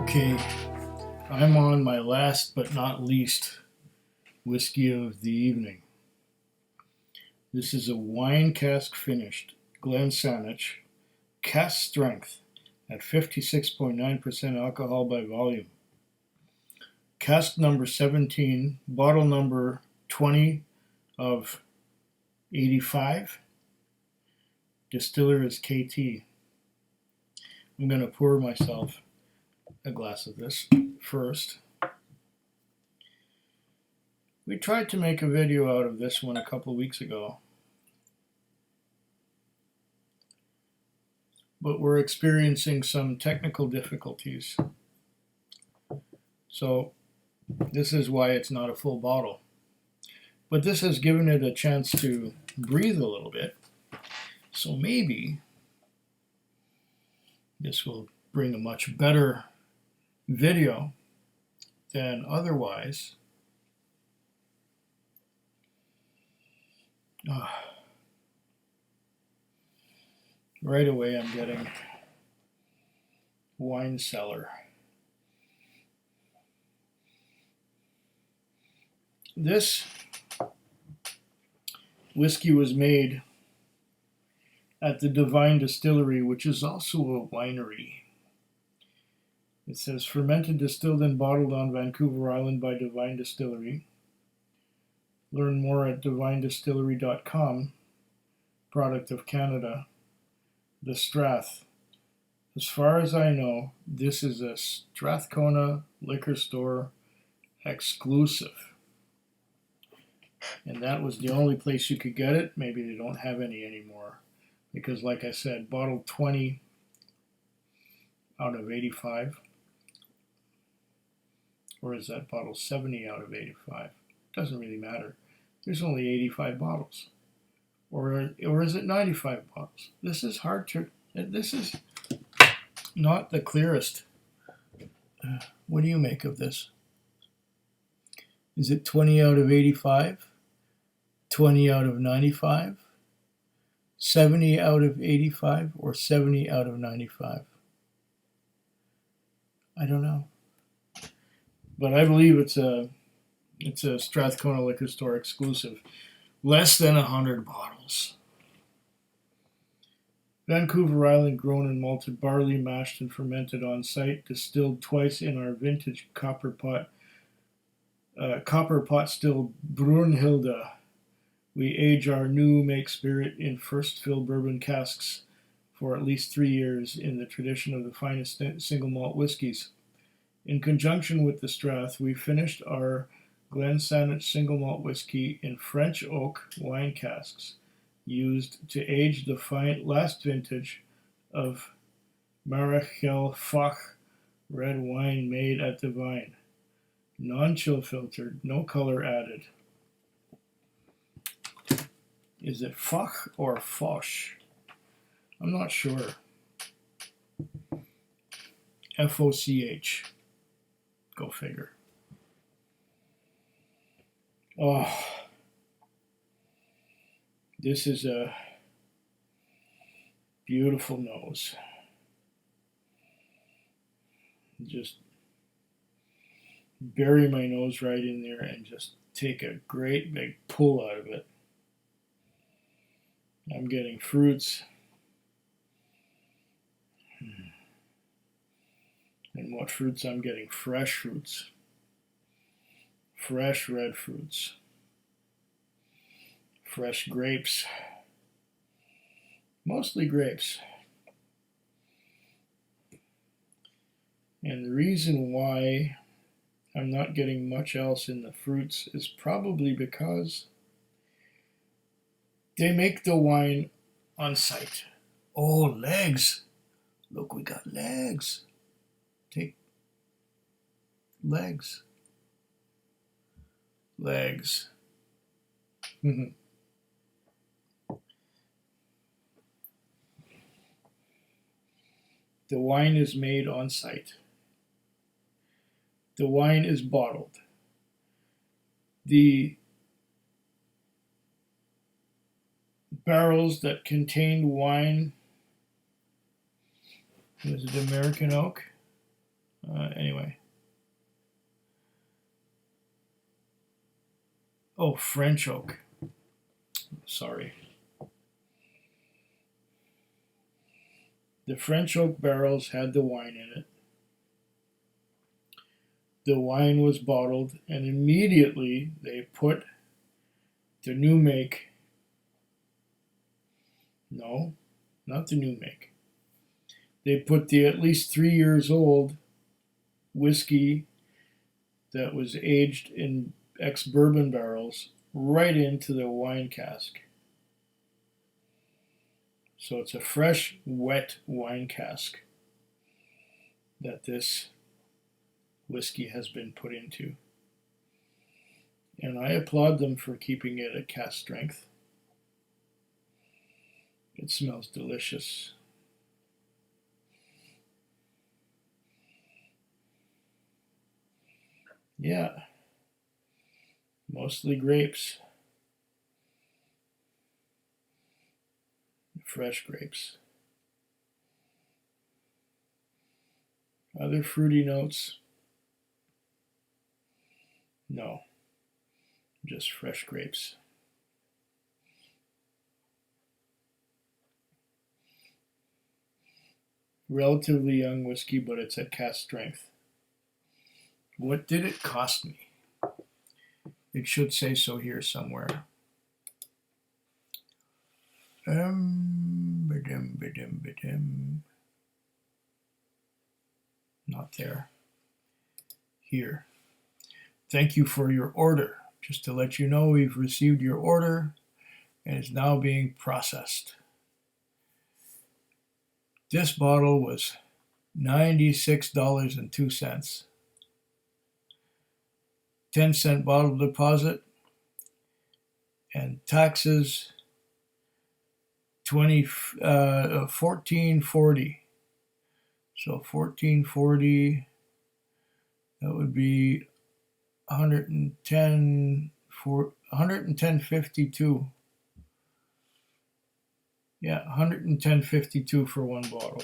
Okay, I'm on my last but not least whiskey of the evening. This is a wine cask finished Glen Saanich, cask strength at 56.9% alcohol by volume. Cask number 17, bottle number 20 of 85. Distiller is KT. I'm going to pour myself a glass of this first. We tried to make a video out of this one a couple of weeks ago, but we're experiencing some technical difficulties. So this is why it's not a full bottle. But this has given it a chance to breathe a little bit. So maybe this will bring a much better video than otherwise. Right away I'm getting wine cellar. This whiskey was made at the Divine Distillery, which is also a winery. It says fermented, distilled, and bottled on Vancouver Island by Divine Distillery. Learn more at divinedistillery.com. Product of Canada. The Strath. As far as I know, this is a Strathcona liquor store exclusive. And that was the only place you could get it. Maybe they don't have any anymore. Because like I said, bottle 20 out of 85. Or is that bottle 70 out of 85? Doesn't really matter. There's only 85 bottles. Or is it 95 bottles? This is hard to... This is not the clearest. What do you make of this? Is it 20 out of 85? 20 out of 95? 70 out of 85? Or 70 out of 95? I don't know. But I believe it's a Strathcona liquor store exclusive. Less than 100 bottles. Vancouver Island grown and malted barley, mashed and fermented on site, distilled twice in our vintage copper pot still Brunhilde. We age our new make spirit in first fill bourbon casks for at least 3 years in the tradition of the finest single malt whiskies. In conjunction with the Strath, we finished our Glen Saanich single malt whiskey in French oak wine casks, used to age the last vintage of Marechal Foch red wine made at the vine. Non-chill filtered, no color added. Is it Foch or Foch? I'm not sure. F-O-C-H. Go figure. Oh, this is a beautiful nose. Just bury my nose right in there and just take a great big pull out of it. I'm getting fruits. And what fruits I'm getting? Fresh fruits. Fresh red fruits. Fresh grapes. Mostly grapes. And the reason why I'm not getting much else in the fruits is probably because they make the wine on site. Oh, legs. Look, we got legs. Take legs. Legs. The wine is made on site. The wine is bottled. The barrels that contained wine, was it American oak? Anyway. Oh, French oak. Sorry. The French oak barrels had the wine in it. The wine was bottled, and immediately they put the new make. No, not the new make. They put the at least 3 years old whiskey that was aged in ex-bourbon barrels right into the wine cask. So it's a fresh, wet wine cask that this whiskey has been put into. And I applaud them for keeping it at cask strength. It smells delicious. Yeah, mostly grapes. Fresh grapes. Other fruity notes? No, just fresh grapes. Relatively young whiskey, but it's at cask strength. What did it cost me? It should say so here somewhere. Not there. Here. Thank you for your order. Just to let you know, we've received your order and it's now being processed. This bottle was $96.02. 10-cent bottle deposit and taxes $14.40. So $14.40, that would be $110.52. Yeah, $110.52 for one bottle.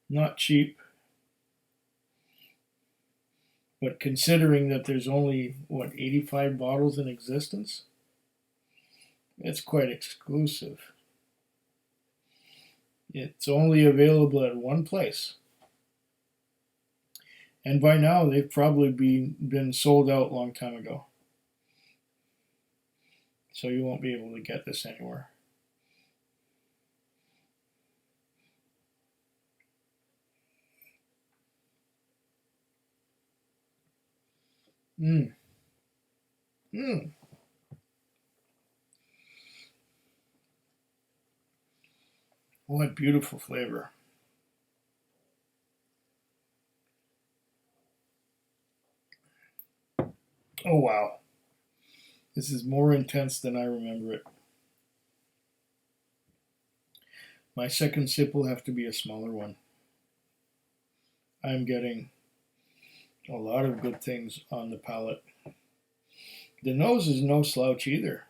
Not cheap, but considering that there's only 85 bottles in existence, it's quite exclusive. It's only available at one place, and by now they've probably been sold out a long time ago, so you won't be able to get this anywhere. What beautiful flavor. Oh wow. This is more intense than I remember it. My second sip will have to be a smaller one. I'm getting a lot of good things on the palate. The nose is no slouch either.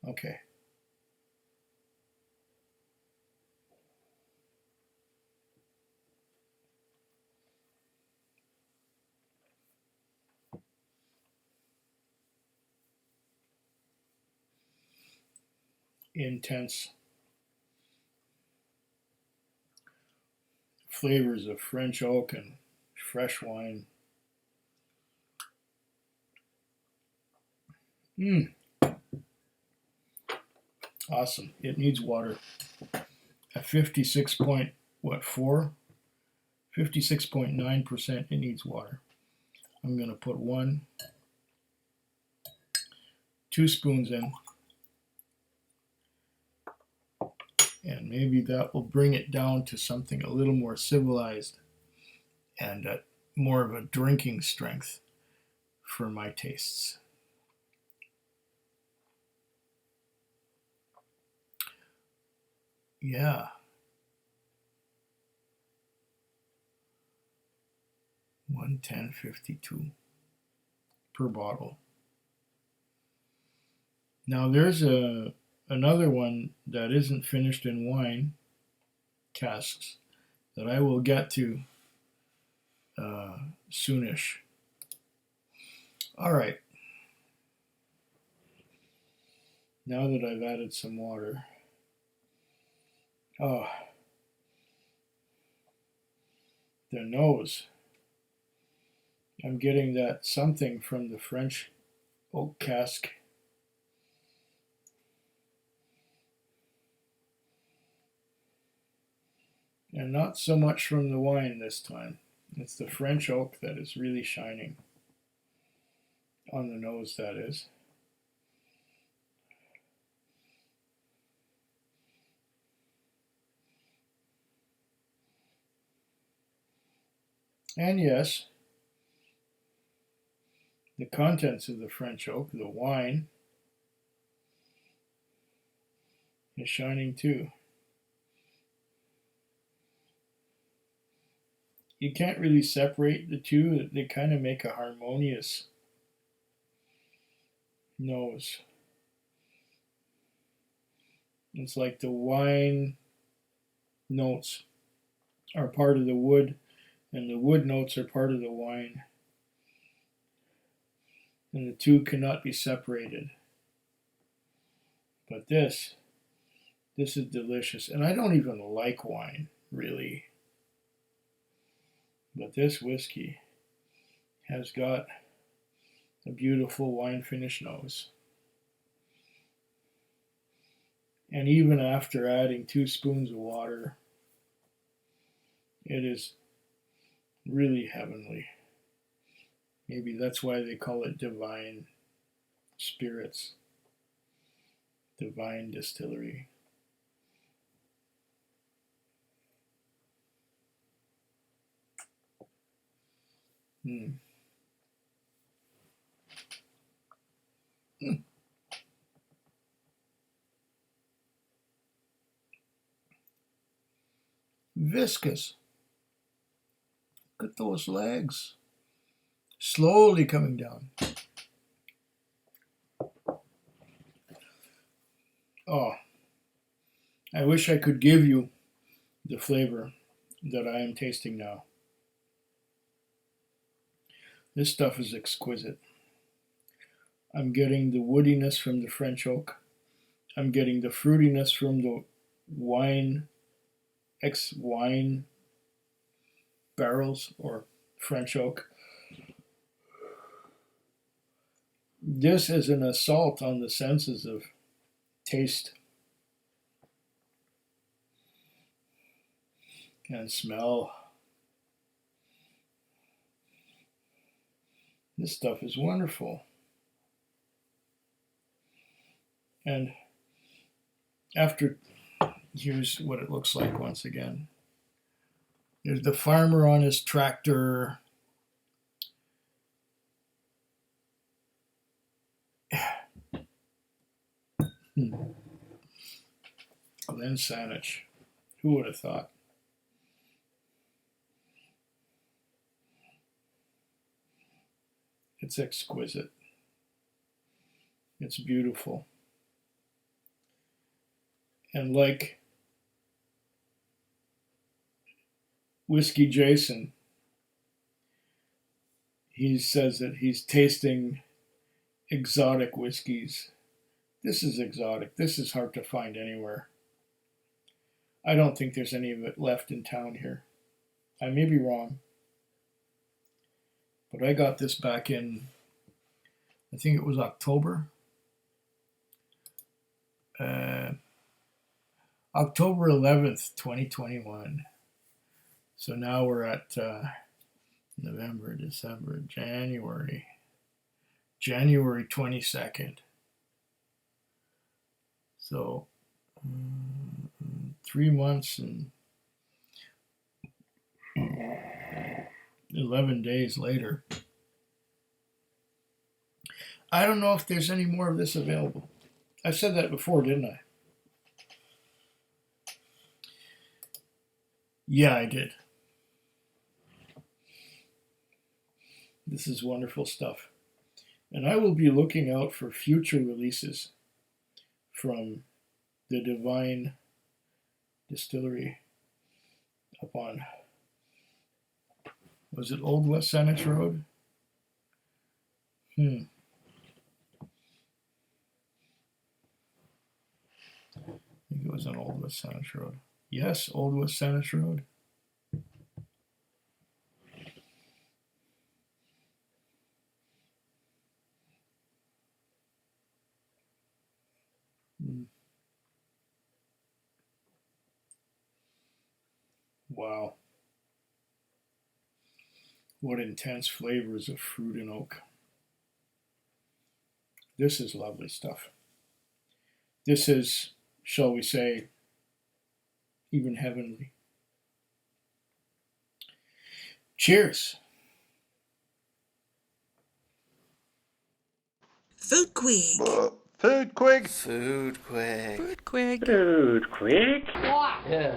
Okay. Intense flavors of French oak and fresh wine. Awesome. It needs water. At 56.4? 56.9%, it needs water. I'm going to put 2 spoons in, and maybe that will bring it down to something a little more civilized and at more of a drinking strength for my tastes. Yeah. $110.52 per bottle. Now there's another one that isn't finished in wine casks that I will get to soonish. All right. Now that I've added some water, oh, the nose. I'm getting that something from the French oak cask. And not so much from the wine this time. It's the French oak that is really shining. On the nose, that is. And yes, the contents of the French oak, the wine, is shining too. You can't really separate the two. They kind of make a harmonious nose. It's like the wine notes are part of the wood, and the wood notes are part of the wine. And the two cannot be separated. But this is delicious. And I don't even like wine, really. But this whiskey has got a beautiful wine finish nose. And even after adding 2 spoons of water, it is really heavenly. Maybe that's why they call it divine spirits, divine distillery. Viscous. Look at those legs. Slowly coming down. Oh, I wish I could give you the flavor that I am tasting now. This stuff is exquisite. I'm getting the woodiness from the French oak. I'm getting the fruitiness from the wine, ex-wine barrels or French oak. This is an assault on the senses of taste and smell. This stuff is wonderful. And here's what it looks like once again. There's the farmer on his tractor. Glen Saanich. Who would have thought? It's exquisite. It's beautiful. And like Whiskey Jason, he says that he's tasting exotic whiskeys. This is exotic. This is hard to find anywhere. I don't think there's any of it left in town here. I may be wrong. But I got this back in, I think it was October. October 11th, 2021. So now we're at November, December, January 22nd. So 3 months and 11 days later. I don't know if there's any more of this available. I said that before, didn't I? Yeah, I did. This is wonderful stuff. And I will be looking out for future releases from the Divine Distillery up on, was it Old West Saanich Road? I think it was on Old West Saanich Road. Yes, Old West Saanich Road. Wow. What intense flavors of fruit and oak. This is lovely stuff. This is, shall we say, even heavenly. Cheers. Food Quig. Food Quig. Food Quig. Food Quig. Food Quig. Yeah.